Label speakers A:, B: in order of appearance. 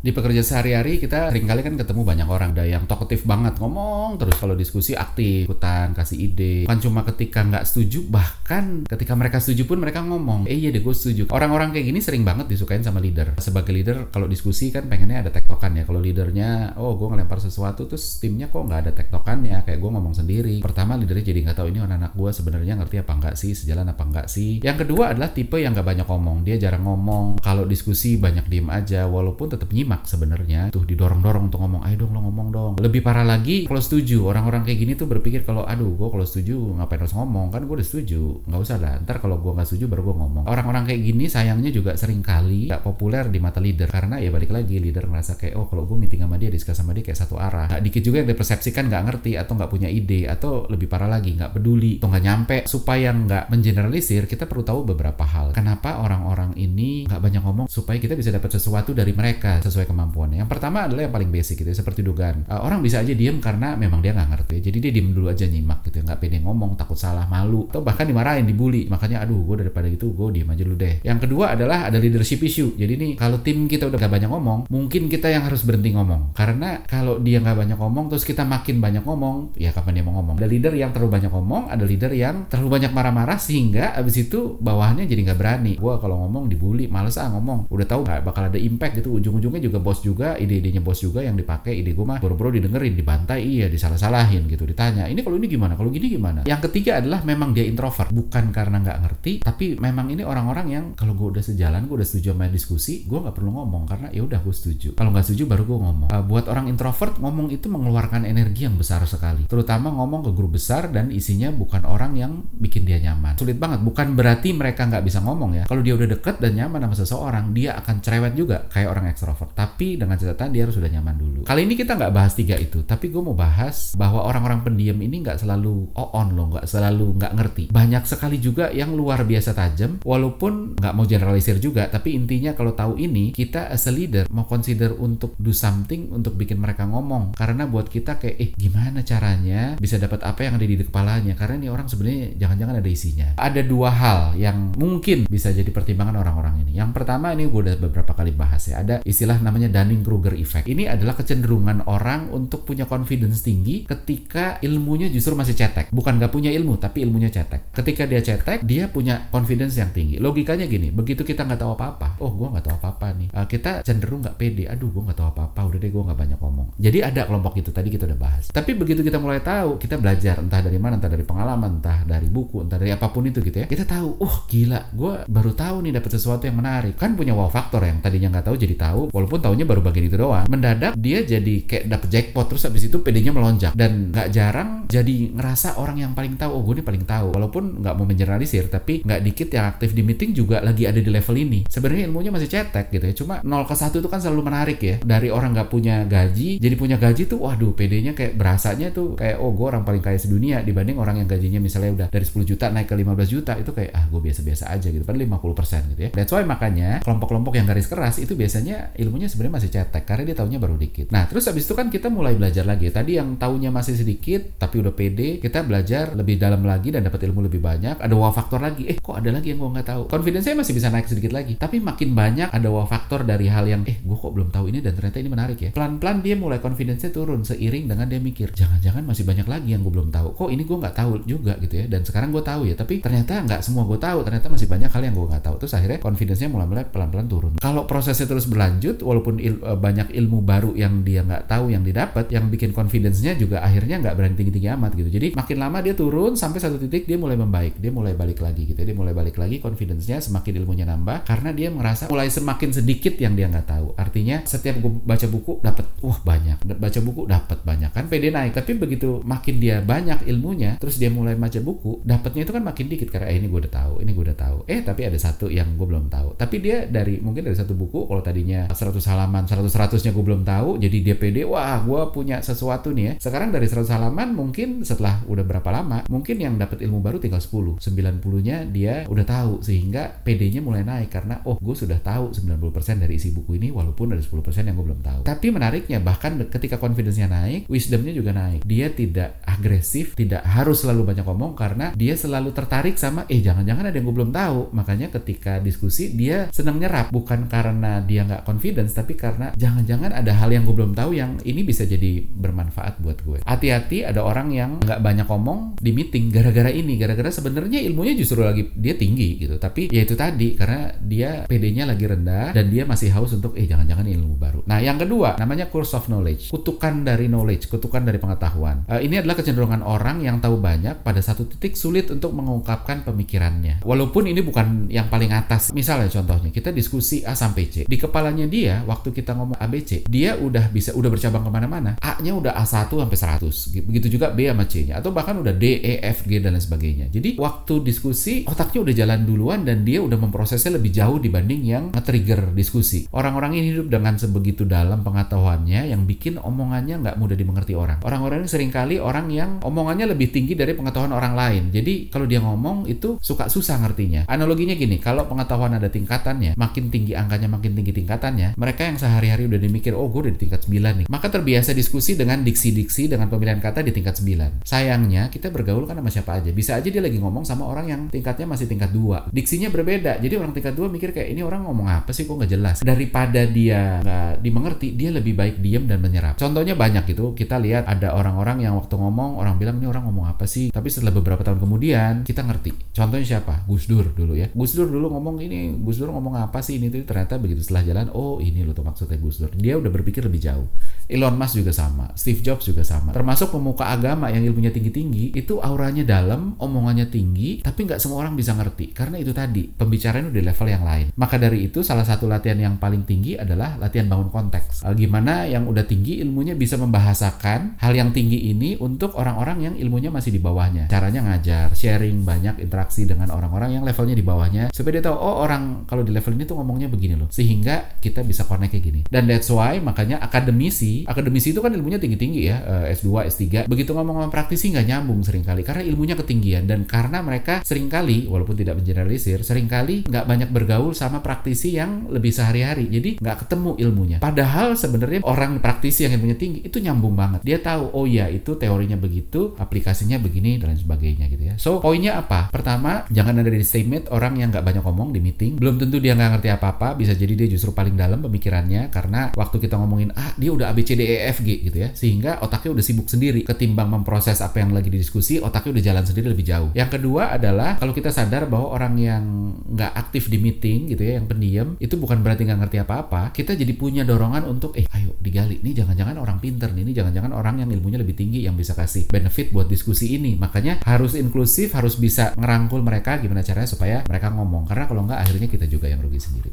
A: Di pekerjaan sehari-hari kita seringkali kan ketemu banyak orang. Ada yang talkative banget, ngomong terus, kalau diskusi aktif, ikutan, kasih ide. Bukan cuma ketika nggak setuju, bahkan ketika mereka setuju pun mereka ngomong, iya deh gue setuju. Orang-orang kayak gini sering banget disukain sama leader. Sebagai leader, kalau diskusi kan pengennya ada tektokan ya. Kalau leadernya, oh gue ngelempar sesuatu terus timnya kok nggak ada tektokannya, kayak gue ngomong sendiri. Pertama, leadernya jadi nggak tahu ini anak gue sebenarnya ngerti apa enggak sih, sejalan apa enggak sih. Yang kedua adalah tipe yang nggak banyak ngomong. Dia jarang ngomong. Kalau diskusi banyak diem aja, walaupun tetap nyimak sebenarnya. Tuh didorong-dorong untuk ngomong, ayo dong lo ngomong dong. Lebih parah lagi kalau setuju. Orang-orang kayak gini tuh berpikir kalau aduh gue kalau setuju ngapain harus ngomong, kan gue udah setuju, nggak usah lah, ntar kalau gue nggak setuju baru gue ngomong. Orang-orang kayak gini sayangnya juga sering kali nggak populer di mata leader, karena ya balik lagi leader ngerasa kayak oh kalau gue meeting sama dia, discuss sama dia kayak satu arah. Nggak dikit juga yang dipersepsikan nggak ngerti atau nggak punya ide, atau lebih parah lagi nggak peduli atau nggak nyampe. Supaya nggak mengeneralisir, kita perlu tahu beberapa hal. Kenapa orang-orang ini nggak banyak ngomong, supaya kita bisa dapat sesuatu dari mereka sesuai kemampuannya. Yang pertama adalah yang paling basic gitu ya, seperti dugaan. Orang bisa aja diem karena memang dia nggak ngerti, jadi dia diem dulu aja nyimak gitu ya, nggak pede ngomong, takut salah, malu, atau bahkan dimarahin, dibully. Makanya aduh gue daripada gitu gue diem aja dulu deh. Yang kedua adalah ada leadership issue. Jadi nih kalau tim kita udah gak banyak ngomong, mungkin kita yang harus berhenti ngomong. Karena kalau dia gak banyak ngomong terus kita makin banyak ngomong, ya kapan dia mau ngomong? Ada leader yang terlalu banyak ngomong, ada leader yang terlalu banyak marah-marah sehingga abis itu bawahannya jadi gak berani. Gue kalau ngomong dibully, males ngomong. Udah tahu gak bakal ada impact gitu. Ujung-ujungnya juga bos juga, ide-idenya bos juga yang dipakai. Ide gue mah boro-boro didengerin, dibantai, iya, disalah-salahin gitu, ditanya ini kalau ini gimana, kalau gini gimana. Yang ketiga adalah memang dia introvert, bukan karena nggak ngerti, tapi memang ini orang-orang yang kalau gue udah sejalan, gue udah setuju sama diskusi, gue nggak perlu ngomong karena ya udah gue setuju. Kalau nggak setuju baru gue ngomong. Buat orang introvert, ngomong itu mengeluarkan energi yang besar sekali, terutama ngomong ke grup besar dan isinya bukan orang yang bikin dia nyaman. Sulit banget. Bukan berarti mereka nggak bisa ngomong ya. Kalau dia udah deket dan nyaman sama seseorang, dia akan cerewet juga kayak orang ekstrovert, tapi dengan catatan dia harus sudah nyaman dulu. Kali ini kita nggak bahas tiga itu, tapi gue mau bahas bahwa orang-orang pendiam ini nggak selalu on loh, nggak selalu nggak ngerti. Banyak sekali juga yang luar biasa tajam, walaupun nggak mau generalisir juga, tapi intinya kalau tahu ini, kita as a leader mau consider untuk do something untuk bikin mereka ngomong. Karena buat kita kayak gimana caranya bisa dapat apa yang ada di kepalanya, karena ini orang sebenarnya jangan-jangan ada isinya. Ada dua hal yang mungkin bisa jadi pertimbangan orang-orang ini. Yang pertama, ini gue udah beberapa kali bahas ya, ada istilah namanya Dunning-Kruger effect. Ini adalah kecenderungan orang untuk punya confidence tinggi ketika ilmunya justru masih cetek. Bukan gak punya ilmu, tapi ilmunya cetek. Ketika dia cetek, dia punya confidence yang tinggi. Logikanya gini, begitu kita gak tahu apa-apa, oh gue gak tahu apa-apa nih, kita cenderung gak pede, aduh gue gak tahu apa-apa, udah deh gue gak banyak ngomong. Jadi ada kelompok itu, tadi kita udah bahas. Tapi begitu kita mulai tahu, kita belajar, entah dari mana, entah dari pengalaman, entah dari buku, entah dari apapun itu gitu ya, kita tahu, gila, gue baru tahu nih dapat sesuatu yang menarik. Kan punya wow factor, yang tadinya gak tahu jadi tahu, walaupun taunya baru bagian itu doang. Mendadak dia jadi kayak dapet jackpot, terus habis itu pedenya melonjak. Dan gak jarang jadi ngerasa orang yang paling tahu, gue nih paling tahu. Walaupun gak mau mengeneralisir, tapi gak dikit yang aktif di meeting juga lagi ada di level ini. Sebenarnya ilmunya masih cetek gitu ya, cuma 0 ke 1 itu kan selalu menarik ya. Dari orang gak punya gaji, jadi punya gaji tuh, waduh, pedenya kayak berasanya tuh kayak gue orang paling kaya sedunia, dibanding orang yang gajinya misalnya udah dari 10 juta naik ke 15 juta, itu kayak gue biasa-biasa aja gitu, padahal 50% gitu ya. That's why makanya kelompok-kelompok yang garis keras itu biasanya ilmunya sebenarnya masih cetek, karena dia taunya baru dikit. Nah, terus habis itu kan kita mulai belajar lagi. Tadi yang taunya masih sedikit tapi udah pede, kita belajar lebih dalam lagi dan dapat ilmu lebih banyak. Ada wow factor lagi. Kok ada lagi yang gue nggak tahu. Confidence saya masih bisa naik sedikit lagi. Tapi makin banyak ada wow factor dari hal yang gue kok belum tahu ini dan ternyata ini menarik ya. Pelan-pelan dia mulai confidence-nya turun seiring dengan dia mikir, jangan-jangan masih banyak lagi yang gue belum tahu. Kok ini gue nggak tahu juga gitu ya. Dan sekarang gue tahu ya, tapi ternyata nggak semua gue tahu. Ternyata masih banyak hal yang gue nggak tahu. Terus akhirnya confidence-nya mulai pelan-pelan turun. Kalau prosesnya terus berlanjut, walaupun banyak ilmu baru yang dia nggak tahu yang didapat, yang bikin confidence-nya juga akhirnya nggak berani tinggi-tinggi amat gitu. Jadi makin lama dia turun sampai satu titik dia mulai membaik, dia mulai balik lagi gitu. Dia mulai balik lagi, confidence-nya semakin ilmunya nambah karena dia merasa mulai semakin sedikit yang dia nggak tahu. Artinya setiap gue baca buku dapat banyak, baca buku dapat banyak kan, pede naik. Tapi begitu makin dia banyak ilmunya, terus dia mulai baca buku, dapatnya itu kan makin dikit karena ini gue udah tahu, ini gue udah tahu. Tapi ada satu yang gue belum tahu. Tapi dia mungkin dari satu buku, kalau tadinya 100 halaman, 100-100-nya gue belum tahu, jadi dia pede, wah gue punya sesuatu nih ya. Sekarang dari 100 halaman mungkin setelah udah berapa lama, mungkin yang dapat ilmu baru tinggal 10, 90-nya dia udah tahu, sehingga PD-nya mulai naik karena gue sudah tahu 90% dari isi buku ini, walaupun ada 10% yang gue belum tahu. Tapi menariknya, bahkan ketika confidence-nya naik, wisdom-nya juga naik. Dia tidak agresif, tidak harus selalu banyak ngomong karena dia selalu tertarik sama jangan-jangan ada yang gue belum tahu. Makanya ketika diskusi dia senang nyerap, bukan karena dia nggak confidence, audience, tapi karena jangan-jangan ada hal yang gue belum tahu yang ini bisa jadi bermanfaat buat gue. Hati-hati, ada orang yang nggak banyak ngomong di meeting gara-gara ini, gara-gara sebenarnya ilmunya justru lagi dia tinggi gitu, tapi ya itu tadi karena dia PD-nya lagi rendah dan dia masih haus untuk jangan-jangan ilmu baru. Nah, yang kedua namanya curse of knowledge, kutukan dari knowledge, kutukan dari pengetahuan. Ini adalah kecenderungan orang yang tahu banyak pada satu titik sulit untuk mengungkapkan pemikirannya. Walaupun ini bukan yang paling atas. Misalnya contohnya kita diskusi A sampai C. Di kepalanya dia waktu kita ngomong ABC, dia udah bercabang kemana-mana. A-nya udah A1 sampai 100. Begitu juga B sama C-nya. Atau bahkan udah D, E, F, G dan lain sebagainya. Jadi waktu diskusi otaknya udah jalan duluan dan dia udah memprosesnya lebih jauh dibanding yang nge-trigger diskusi. Orang-orang ini hidup dengan sebegitu dalam pengetahuannya yang bikin omongannya nggak mudah dimengerti orang. Orang-orang ini seringkali orang yang omongannya lebih tinggi dari pengetahuan orang lain. Jadi kalau dia ngomong itu suka susah ngertinya. Analoginya gini, kalau pengetahuan ada tingkatannya, makin tinggi angkanya, makin tinggi tingkatannya, mereka yang sehari-hari udah dimikir, gue udah di tingkat 9 nih. Maka terbiasa diskusi dengan diksi-diksi, dengan pemilihan kata di tingkat 9. Sayangnya, kita bergaul kan sama siapa aja. Bisa aja dia lagi ngomong sama orang yang tingkatnya masih tingkat 2. Diksinya berbeda. Jadi orang tingkat 2 mikir kayak, ini orang ngomong apa sih, kok nggak jelas. Daripada dia nggak dimengerti, dia lebih baik diam dan menyerap. Contohnya banyak gitu. Kita lihat ada orang-orang yang waktu ngomong, orang bilang, ini orang ngomong apa sih? Tapi setelah beberapa tahun kemudian, kita ngerti. Contohnya siapa? Gus Dur dulu ya. Gus Dur dulu ngomong ini, Gus Dur ngomong apa sih ini tuh, ternyata begitu setelah jalan, oh ini loh tuh maksudnya Gus Dur. Dia udah berpikir lebih jauh. Elon Musk juga sama, Steve Jobs juga sama. Termasuk pemuka agama yang ilmunya tinggi-tinggi, itu auranya dalam, omongannya tinggi, tapi nggak semua orang bisa ngerti. Karena itu tadi, pembicaraan udah level yang lain. Maka dari itu, salah satu latihan yang paling tinggi adalah latihan bangun konteks. Gimana yang udah tinggi ilmunya bisa membahasakan hal yang tinggi ini untuk orang-orang yang ilmunya masih di bawahnya. Caranya ngajar, sharing, banyak interaksi dengan orang-orang yang levelnya di bawahnya, supaya dia tahu, oh orang kalau di level ini tuh ngomongnya begini loh. Sehingga kita bisa connect kayak gini. Dan that's why, makanya akademisi itu kan ilmunya tinggi-tinggi ya, S2, S3. Begitu ngomong-ngomong praktisi nggak nyambung seringkali, karena ilmunya ketinggian. Dan karena mereka seringkali, walaupun tidak mengeneralisir, seringkali nggak banyak bergaul sama praktisi yang lebih sehari-hari. Jadi nggak ketemu ilmunya. Padahal sebenarnya orang praktisi yang ilmunya tinggi, itu nyambung banget. Dia tahu, oh ya itu teorinya begitu, aplikasinya begini, dan lain sebagainya gitu ya. So, poinnya apa? Pertama, jangan ada di statement orang yang nggak banyak ngomong di meeting. Belum tentu dia nggak ngerti apa-apa, bisa jadi dia justru paling dalam pemikirannya, karena waktu kita ngomongin dia udah A, B, C, D, E, F, G gitu ya, sehingga otaknya udah sibuk sendiri ketimbang memproses apa yang lagi didiskusi. Otaknya udah jalan sendiri lebih jauh. Yang kedua adalah kalau kita sadar bahwa orang yang nggak aktif di meeting gitu ya, yang pendiam, itu bukan berarti nggak ngerti apa-apa. Kita jadi punya dorongan untuk ayo digali, ini jangan-jangan orang pinter nih, ini jangan-jangan orang yang ilmunya lebih tinggi yang bisa kasih benefit buat diskusi ini. Makanya harus inklusif, harus bisa ngerangkul mereka gimana caranya supaya mereka ngomong, karena kalau nggak akhirnya kita juga yang rugi sendiri.